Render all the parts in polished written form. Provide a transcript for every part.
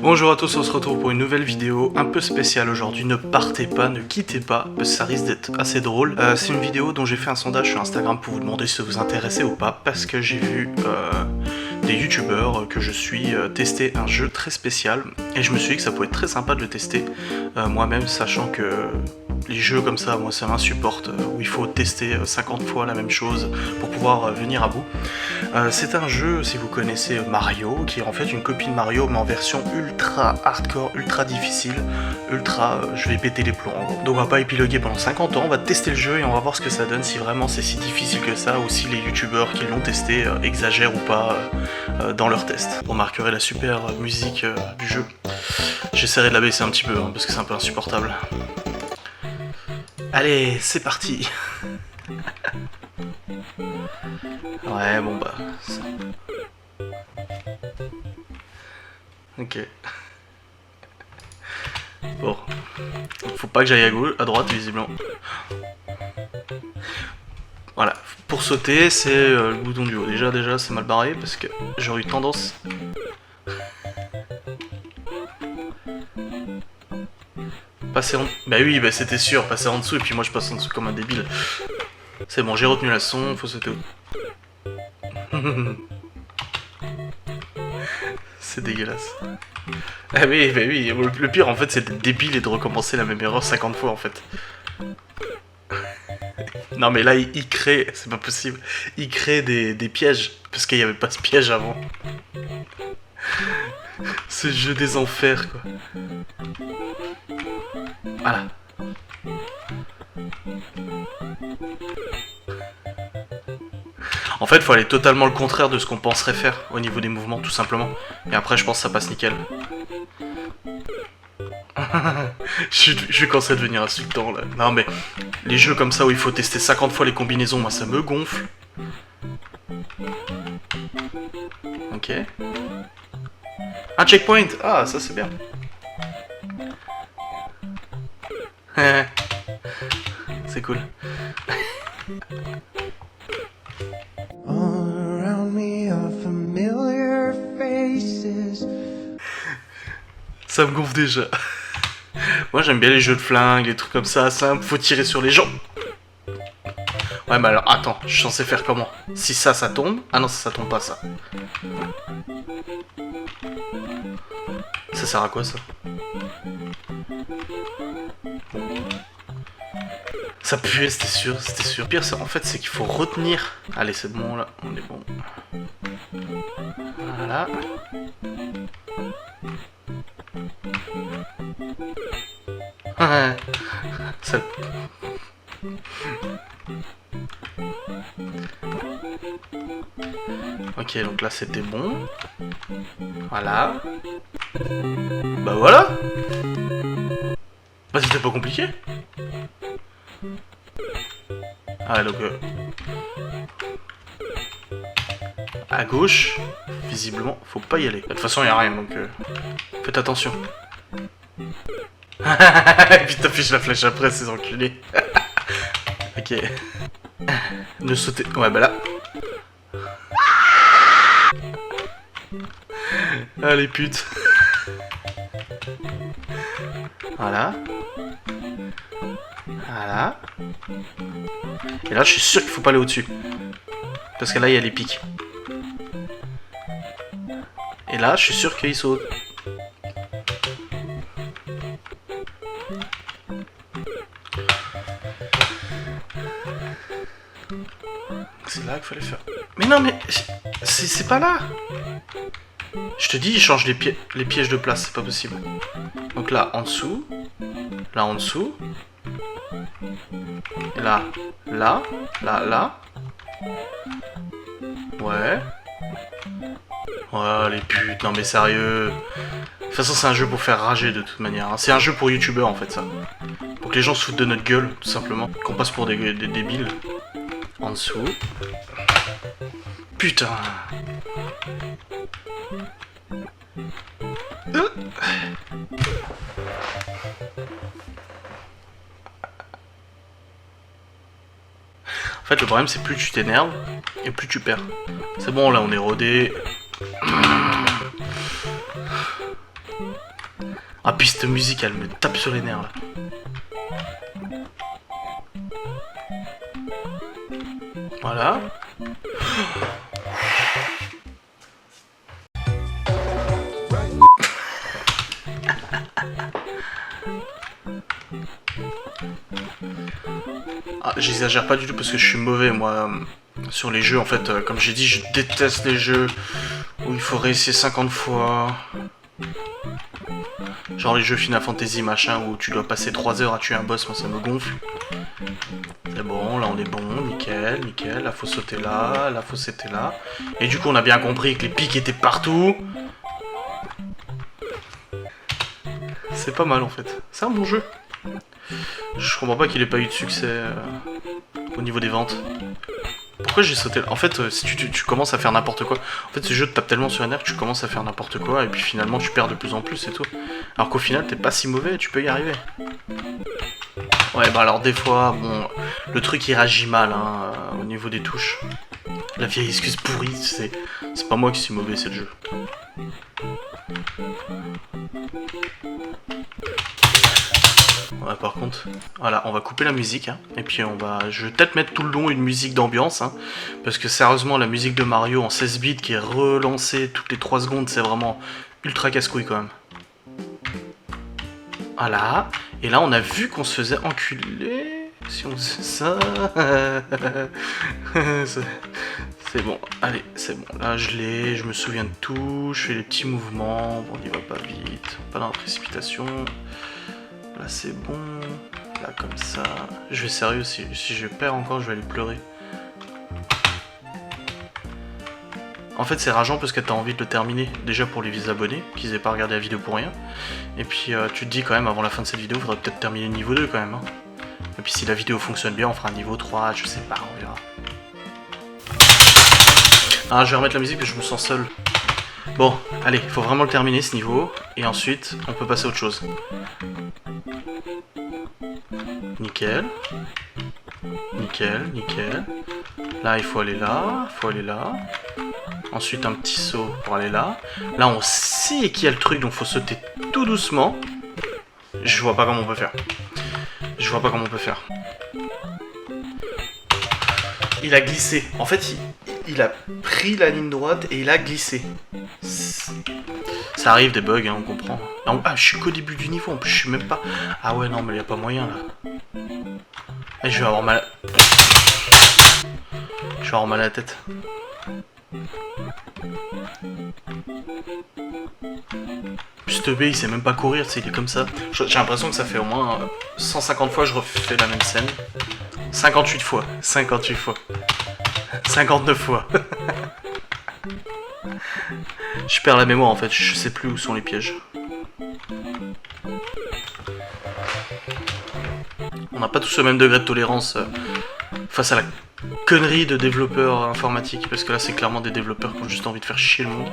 Bonjour à tous, on se retrouve pour une nouvelle vidéo un peu spéciale aujourd'hui. Ne partez pas, ne quittez pas, parce que ça risque d'être assez drôle. C'est une vidéo dont j'ai fait un sondage sur Instagram pour vous demander si ça vous intéressait ou pas, parce que j'ai vu des youtubeurs que je suis tester un jeu très spécial, et je me suis dit que ça pouvait être très sympa de le tester moi-même, sachant que les jeux comme ça, moi ça m'insupporte, où il faut tester 50 fois la même chose pour pouvoir venir à bout. C'est un jeu, si vous connaissez Mario, qui est en fait une copie de Mario, mais en version ultra hardcore, ultra difficile, ultra je vais péter les plombs en gros. Donc on va pas épiloguer pendant 50 ans, on va tester le jeu et on va voir ce que ça donne, si vraiment c'est si difficile que ça, ou si les youtubeurs qui l'ont testé exagèrent ou pas dans leurs tests. Vous remarquerez la super musique du jeu. J'essaierai de la baisser un petit peu, parce que c'est un peu insupportable. Allez, c'est parti. Ouais, bon bah... Ok. Bon. Faut pas que j'aille à droite, visiblement. Voilà. Pour sauter, c'est le bouton du haut. Déjà, c'est mal barré, parce que j'aurais eu tendance... Passer en... Bah oui, bah c'était sûr, passer en dessous, et puis moi je passe en dessous comme un débile. C'est bon, j'ai retenu la son, faut sauter au... C'est dégueulasse. Ah oui, bah oui, le pire en fait c'est d'être débile et de recommencer la même erreur 50 fois en fait. Non mais là il crée, c'est pas possible, il crée des pièges, parce qu'il n'y avait pas ce piège avant. Ce jeu des enfers quoi. Voilà. En fait, faut aller totalement le contraire de ce qu'on penserait faire au niveau des mouvements, tout simplement. Et après, je pense que ça passe nickel. je vais commencer à devenir insultant, là. Non, mais les jeux comme ça où il faut tester 50 fois les combinaisons, moi, ça me gonfle. Ok. Un checkpoint. Ah, ça, c'est bien. C'est cool. Ça me gonfle déjà. Moi j'aime bien les jeux de flingue, les trucs comme ça, simple, faut tirer sur les gens. Ouais mais alors attends, je suis censé faire comment? Si ça tombe... Ah non ça tombe pas ça. Ça sert à quoi ça? Ça pue, c'était sûr, c'était sûr. Le pire en fait c'est qu'il faut retenir. Allez c'est bon là, on est bon. Voilà. Ça... Ok, donc là c'était bon. Voilà. Bah voilà. Bah c'était pas compliqué. Ah donc... à gauche, visiblement, faut pas y aller. De toute façon y a rien donc... faites attention. Et puis t'affiches la flèche après, ces enculés. Ok. Ne sautez... Ouais, bah là... Allez, pute. Voilà. Voilà. Et là, je suis sûr qu'il faut pas aller au-dessus. Parce que là, il y a les pics. Et là, je suis sûr qu'il saute. C'est là qu'il fallait faire. Mais non, mais... C'est pas là. Je te dis, il change les pièges de place, c'est pas possible. Donc là, en dessous. Là, en dessous. Et là. Là. Là, là. Ouais. Oh, les putes. Non, mais sérieux. De toute façon, c'est un jeu pour faire rager, de toute manière. C'est un jeu pour youtubeurs, en fait, ça. Pour que les gens se foutent de notre gueule, tout simplement. Qu'on passe pour des débiles. En dessous. Putain. En fait, le problème, c'est plus tu t'énerves, et plus tu perds. C'est bon, là, on est rodé. Ah, puis cette musique, elle me tape sur les nerfs, là. Voilà. Ah, j'exagère pas du tout parce que je suis mauvais, moi, sur les jeux. En fait, comme j'ai dit, je déteste les jeux où il faut réussir 50 fois. Genre les jeux Final Fantasy machin où tu dois passer 3 heures à tuer un boss, moi ça me gonfle. C'est bon, là on est bon, nickel, nickel, là faut sauter là, là faut sauter là. Et du coup on a bien compris que les pics étaient partout. C'est pas mal en fait, c'est un bon jeu. Je comprends pas qu'il ait pas eu de succès au niveau des ventes. Pourquoi j'ai sauté là? En fait, si tu commences à faire n'importe quoi, en fait ce jeu te tape tellement sur les nerfs que tu commences à faire n'importe quoi et puis finalement tu perds de plus en plus et tout. Alors qu'au final t'es pas si mauvais et tu peux y arriver. Ouais bah alors des fois, bon, le truc il réagit mal hein, au niveau des touches. La vieille excuse pourrie, c'est pas moi qui suis mauvais, c'est le jeu. Ouais, par contre, voilà, on va couper la musique, hein, et puis je vais peut-être mettre tout le long une musique d'ambiance, hein, parce que sérieusement, la musique de Mario en 16 bits qui est relancée toutes les 3 secondes, c'est vraiment ultra casse-couille quand même. Voilà, et là on a vu qu'on se faisait enculer, si on faisait ça... c'est bon, allez, c'est bon, là je l'ai, je me souviens de tout, je fais les petits mouvements, bon, on y va pas vite, pas dans la précipitation... Là c'est bon, là comme ça. Je vais sérieux, si je perds encore, je vais aller pleurer. En fait c'est rageant parce que t'as envie de le terminer. Déjà pour les abonnés, qu'ils aient pas regardé la vidéo pour rien. Et puis tu te dis quand même avant la fin de cette vidéo, il faudrait peut-être terminer le niveau 2 quand même. Hein. Et puis si la vidéo fonctionne bien, on fera un niveau 3, je sais pas, on verra. Ah, je vais remettre la musique parce que je me sens seul. Bon, allez, il faut vraiment le terminer ce niveau. Et ensuite, on peut passer à autre chose. Nickel. Nickel, nickel. Là, il faut aller là, il faut aller là. Ensuite, un petit saut pour aller là. Là, on sait qu'il y a le truc, donc il faut sauter tout doucement. Je vois pas comment on peut faire. Je vois pas comment on peut faire. Il a glissé. En fait, il a pris la ligne droite et il a glissé. Ça arrive des bugs, hein, on comprend. Ah, je suis qu'au début du niveau, en plus je suis même pas... Ah ouais, non, mais il y a pas moyen, là. Et je vais avoir mal... Je vais avoir mal à la tête. Juste B, il sait même pas courir, tu sais, il est comme ça. J'ai l'impression que ça fait au moins 150 fois que je refais la même scène. 58 fois. 58 fois. 59 fois. Je perds la mémoire en fait, je sais plus où sont les pièges. On n'a pas tous le même degré de tolérance face à la connerie de développeurs informatiques, parce que là c'est clairement des développeurs qui ont juste envie de faire chier le monde.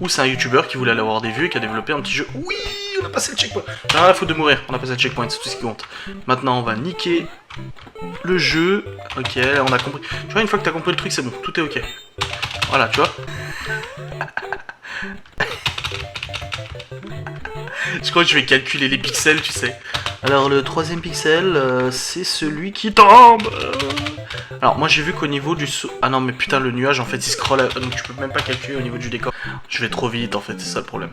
Ou c'est un youtubeur qui voulait avoir des vues et qui a développé un petit jeu. Oui, on a passé le checkpoint. J'ai rien à foutre de mourir, on a passé le checkpoint, c'est tout ce qui compte. Maintenant on va niquer le jeu. Ok, on a compris. Tu vois, une fois que t'as compris le truc, c'est bon, tout est ok. Voilà, tu vois. Je crois que je vais calculer les pixels, tu sais. Alors le troisième pixel, c'est celui qui tombe. Alors moi j'ai vu qu'au niveau du saut... Ah non mais putain le nuage en fait il scrolle, donc tu peux même pas calculer au niveau du décor. Je vais trop vite en fait, c'est ça le problème.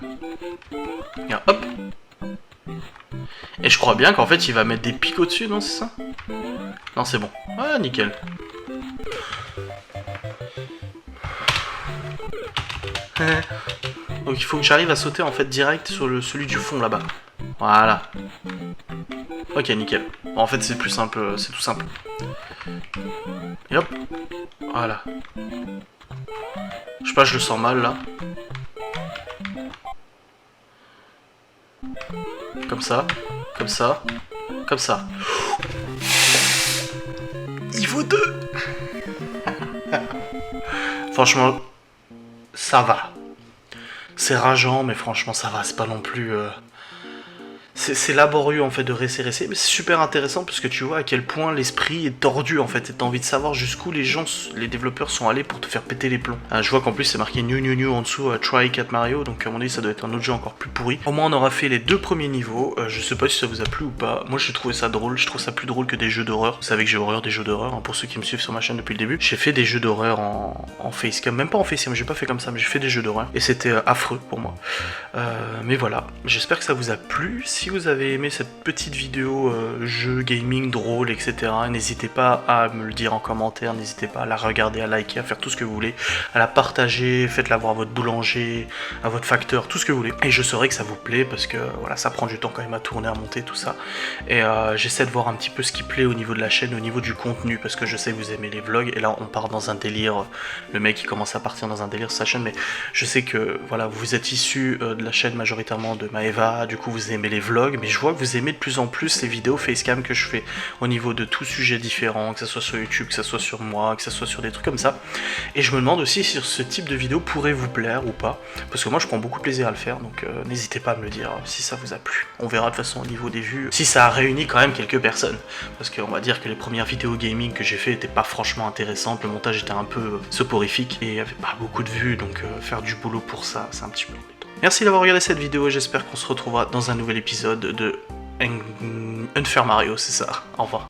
Regarde, hop. Et je crois bien qu'en fait il va mettre des pics au-dessus, non c'est ça? Non c'est bon. Ah nickel. Donc il faut que j'arrive à sauter en fait direct sur celui du fond là-bas. Voilà. Ok nickel. Bon, en fait c'est plus simple, c'est tout simple. Et hop. Voilà. Je sais pas, je le sens mal là. Comme ça. Comme ça. Comme ça. Niveau 2. Franchement, ça va. C'est rageant, mais franchement, ça va. C'est pas non plus... c'est laborieux en fait de récéresser, mais c'est super intéressant parce que tu vois à quel point l'esprit est tordu en fait, et t'as envie de savoir jusqu'où les développeurs sont allés pour te faire péter les plombs. Je vois qu'en plus c'est marqué new en dessous, Try Cat Mario, donc à mon avis ça doit être un autre jeu encore plus pourri. Au moins on aura fait les 2 premiers niveaux, je sais pas si ça vous a plu ou pas, moi j'ai trouvé ça drôle, je trouve ça plus drôle que des jeux d'horreur. Vous savez que j'ai horreur des jeux d'horreur, hein, pour ceux qui me suivent sur ma chaîne depuis le début. J'ai fait des jeux d'horreur en facecam, même pas en facecam, j'ai pas fait comme ça, mais j'ai fait des jeux d'horreur, et c'était affreux pour moi. Mais voilà, j'espère que ça vous a plu. Si vous avez aimé cette petite vidéo jeu, gaming, drôle, etc., n'hésitez pas à me le dire en commentaire, n'hésitez pas à la regarder, à liker, à faire tout ce que vous voulez, à la partager, faites-la voir à votre boulanger, à votre facteur, tout ce que vous voulez. Et je saurai que ça vous plaît parce que voilà, ça prend du temps quand même à tourner, à monter, tout ça. Et j'essaie de voir un petit peu ce qui plaît au niveau de la chaîne, au niveau du contenu, parce que je sais que vous aimez les vlogs, et là on part dans un délire, le mec il commence à partir dans un délire sur sa chaîne, mais je sais que voilà, vous êtes issus de la chaîne majoritairement de Maeva, du coup vous aimez les vlogs, mais je vois que vous aimez de plus en plus les vidéos facecam que je fais au niveau de tout sujet différent, que ce soit sur YouTube, que ce soit sur moi, que ce soit sur des trucs comme ça. Et je me demande aussi si ce type de vidéo pourrait vous plaire ou pas, parce que moi je prends beaucoup de plaisir à le faire, donc n'hésitez pas à me le dire si ça vous a plu. On verra de toute façon au niveau des vues, si ça a réuni quand même quelques personnes, parce qu'on va dire que les premières vidéos gaming que j'ai fait n'étaient pas franchement intéressantes, le montage était un peu soporifique, et il n'y avait pas beaucoup de vues, donc faire du boulot pour ça, c'est un petit peu embêtant. Merci d'avoir regardé cette vidéo et j'espère qu'on se retrouvera dans un nouvel épisode de Unfair Mario, c'est ça. Au revoir.